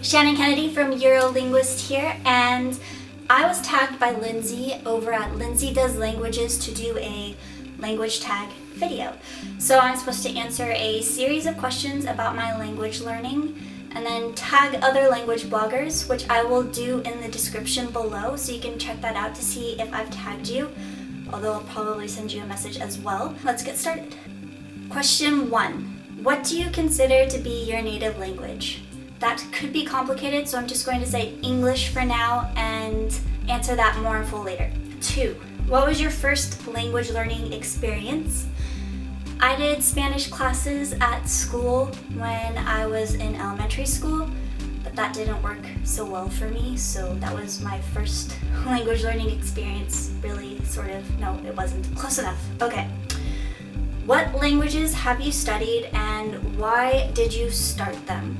Shannon Kennedy from Eurolinguiste here, and I was tagged by Lindsay over at Lindsay Does Languages to do a language tag video. So I'm supposed to answer a series of questions about my language learning and then tag other language bloggers, which I will do in the description below, so you can check that out to see if I've tagged you, although I'll probably send you a message as well. Let's get started. Question 1. What do you consider to be your native language? That could be complicated, so I'm just going to say English for now and answer that more in full later. 2. What was your first language learning experience? I did Spanish classes at school when I was in elementary school, but that didn't work so well for me, so that was my first language learning experience, really, sort of. No, it wasn't. Close enough. Okay. What languages have you studied and why did you start them?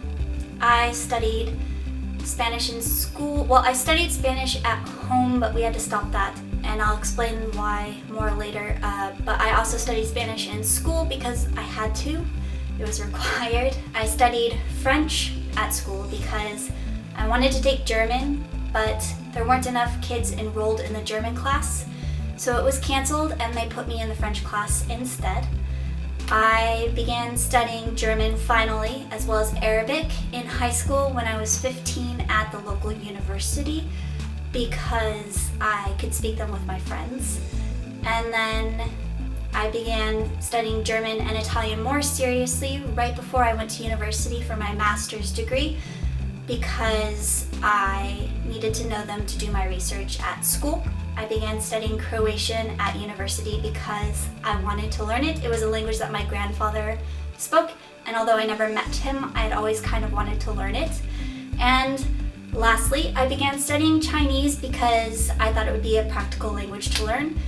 I studied Spanish in school. Well, I studied Spanish at home, but we had to stop that, and I'll explain why more later. But I also studied Spanish in school because I had to. It was required. I studied French at school because I wanted to take German, but there weren't enough kids enrolled in the German class, so it was canceled and they put me in the French class instead. I began studying German finally, as well as Arabic, in high school when I was 15 at the local university because I could speak them with my friends. And then I began studying German and Italian more seriously right before I went to university for my master's degree because I needed to know them to do my research at school. I began studying Croatian at university because I wanted to learn it. It was a language that my grandfather spoke, and although I never met him, I had always kind of wanted to learn it. And lastly, I began studying Chinese because I thought it would be a practical language to learn,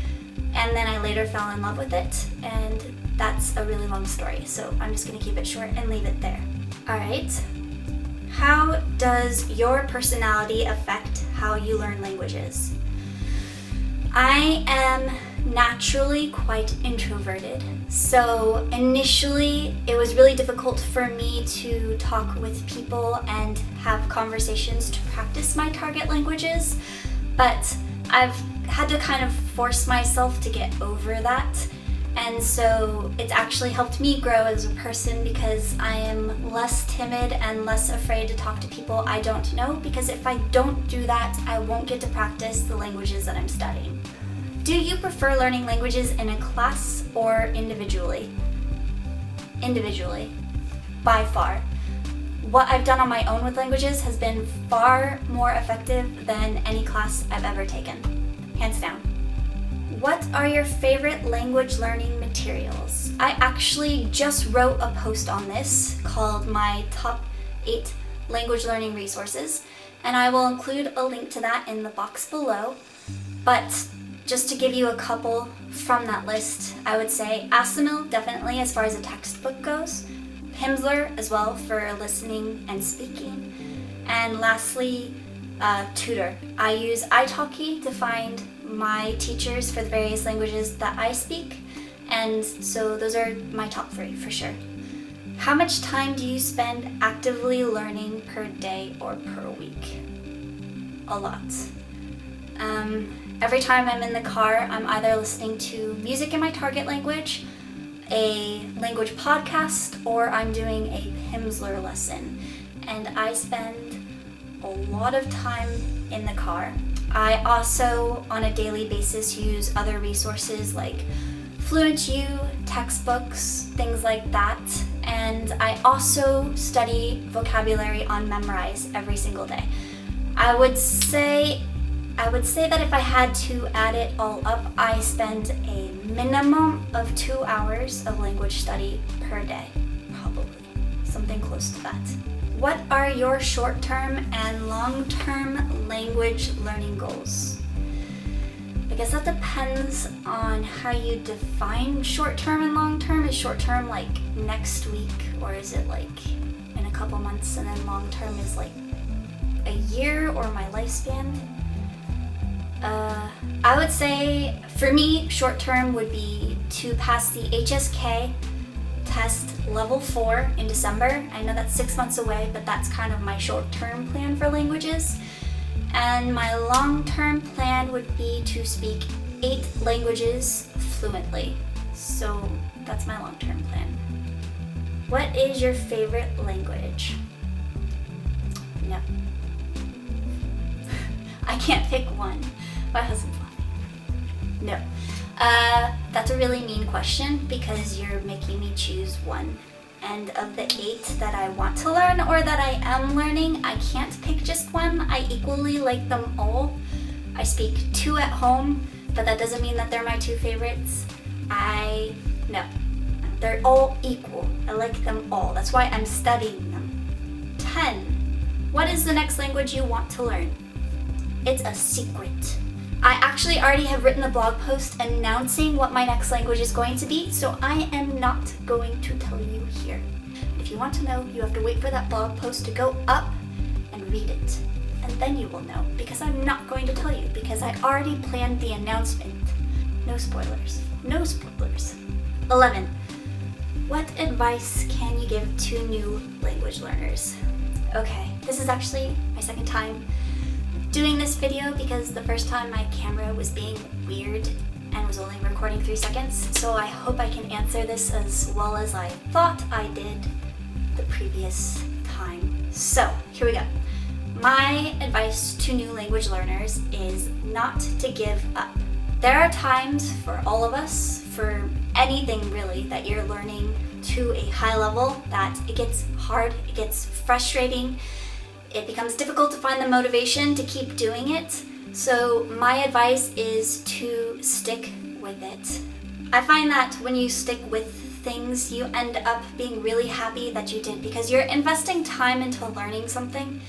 and then I later fell in love with it, and that's a really long story, so I'm just going to keep it short and leave it there. Alright, how does your personality affect how you learn languages? I am naturally quite introverted, so initially it was really difficult for me to talk with people and have conversations to practice my target languages, but I've had to kind of force myself to get over that, and so it's actually helped me grow as a person because I am less timid and less afraid to talk to people I don't know, because if I don't do that, I won't get to practice the languages that I'm studying. Do you prefer learning languages in a class or individually? Individually, by far. What I've done on my own with languages has been far more effective than any class I've ever taken, hands down. What are your favorite language learning materials? I actually just wrote a post on this called my top 8 language learning resources, and I will include a link to that in the box below. But just to give you a couple from that list, I would say Assimil, definitely as far as a textbook goes, Pimsleur as well for listening and speaking, and lastly, Tutor. I use italki to find my teachers for the various languages that I speak, and so those are my top 3 for sure. How much time do you spend actively learning per day or per week? A lot. Every time I'm in the car, I'm either listening to music in my target language, a language podcast, or I'm doing a Pimsleur lesson, and I spend a lot of time in the car. I also, on a daily basis, use other resources like FluentU, textbooks, things like that, and I also study vocabulary on Memrise every single day. I would say that if I had to add it all up, I spend a minimum of 2 hours of language study per day, probably, something close to that. What are your short-term and long-term language learning goals? I guess that depends on how you define short-term and long-term. Is short-term like next week, or is it like in a couple months, and then long-term is like a year or my lifespan? I would say, for me, short term would be to pass the HSK test level 4 in December. I know that's 6 months away, but that's kind of my short-term plan for languages. And my long-term plan would be to speak 8 languages fluently. So that's my long-term plan. What is your favorite language? No. I can't pick one. My husband's laughing. No. That's a really mean question because you're making me choose one. And of the 8 that I want to learn or that I am learning, I can't pick just one. I equally like them all. I speak 2 at home, but that doesn't mean that they're my 2 favorites. No. They're all equal. I like them all. That's why I'm studying them. 10. What is the next language you want to learn? It's a secret. I actually already have written a blog post announcing what my next language is going to be, so I am not going to tell you here. If you want to know, you have to wait for that blog post to go up and read it. And then you will know, because I'm not going to tell you, because I already planned the announcement. No spoilers. No spoilers. 11. What advice can you give to new language learners? Okay, this is actually my second time doing this video because the first time my camera was being weird and was only recording 3 seconds, so I hope I can answer this as well as I thought I did the previous time. So, here we go. My advice to new language learners is not to give up. There are times for all of us, for anything really, that you're learning to a high level, that it gets hard, it gets frustrating, it becomes difficult to find the motivation to keep doing it. So my advice is to stick with it. I find that when you stick with things, you end up being really happy that you did because you're investing time into learning something.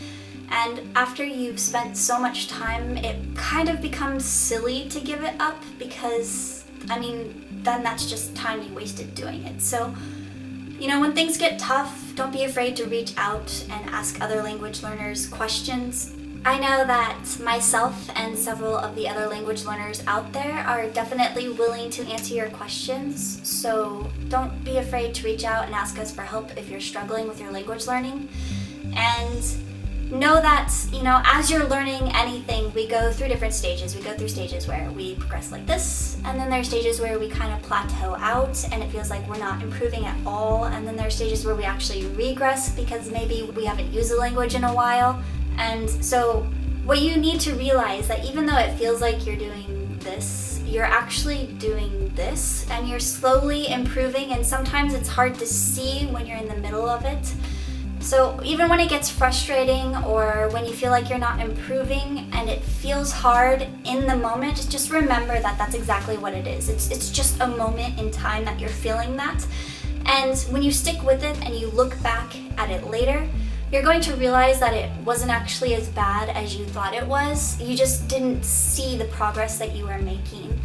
And after you've spent so much time, it kind of becomes silly to give it up because, then that's just time you wasted doing it. So, when things get tough, don't be afraid to reach out and ask other language learners questions. I know that myself and several of the other language learners out there are definitely willing to answer your questions, so don't be afraid to reach out and ask us for help if you're struggling with your language learning. And know that, as you're learning anything, we go through different stages. We go through stages where we progress like this, and then there's stages where we kind of plateau out and it feels like we're not improving at all, and then there's stages where we actually regress because maybe we haven't used the language in a while. And so what you need to realize that even though it feels like you're doing this, you're actually doing this, and you're slowly improving, and sometimes it's hard to see when you're in the middle of it. So even when it gets frustrating or when you feel like you're not improving and it feels hard in the moment, just remember that that's exactly what it is. It's just a moment in time that you're feeling that. And when you stick with it and you look back at it later, you're going to realize that it wasn't actually as bad as you thought it was. You just didn't see the progress that you were making.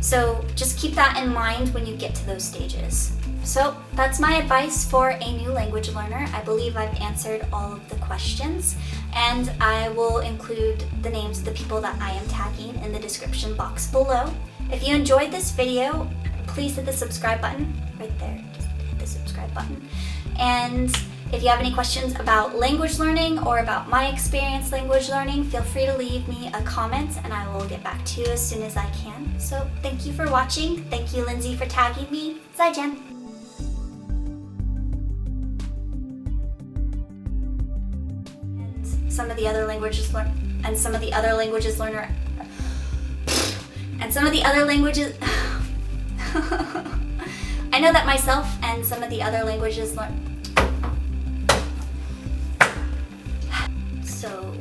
So just keep that in mind when you get to those stages. So that's my advice for a new language learner. I believe I've answered all of the questions, and I will include the names of the people that I am tagging in the description box below. If you enjoyed this video, please hit the subscribe button right there. Just hit the subscribe button. And if you have any questions about language learning or about my experience language learning, feel free to leave me a comment and I will get back to you as soon as I can. So thank you for watching. Thank you, Lindsay, for tagging me. 再见. Some of the other languages I know that myself and some of the other languages learn. So